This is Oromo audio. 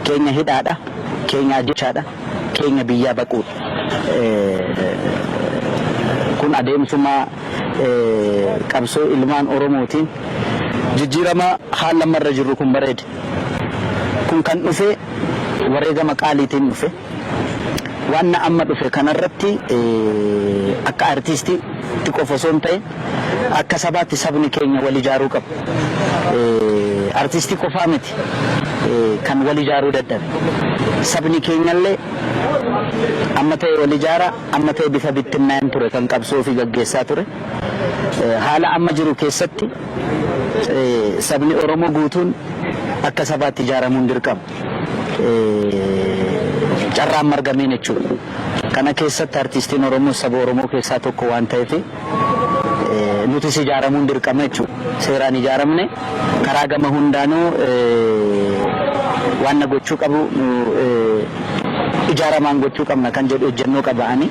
keenya hidhaadha, keenya ajjechaadha, keenya biyyaa baquudha. Kun adeemsuma qabsoo ilmaan Oromootiin jijjiirama haala lamarra jirru kun bareeda. Kun kan dhufe wareegama qaaliitiin dhufe. Waan amma dhufe kanarratti akka artistii qofa osoo hin ta'in akka sabaatti sabni keenya wal ijaaruu qaba. Artistii qofaa miti kan wal ijaaruu dadhabe. Sabni keenyallee amma ta'e wal ijaara, amma ta'e bifa bittinnaan ture kan qabsoo fi gaggeessaa ture. Haala amma jiru keessatti sabni Oromoo guutuun akka sabaatti ijaaramuun dirqama. Carraan margameen jechuudha. Kana keessatti artistiin Oromoo saba Oromoo keessaa tokko waan ta'eef nutis ijaaramuun dirqama jechuudha. Seeraan ijaaramne karaa gama hundaanuu waan gochuu qabu ijaaramaan gochuu qabna kan jedhu ejjennoo qaba'anii.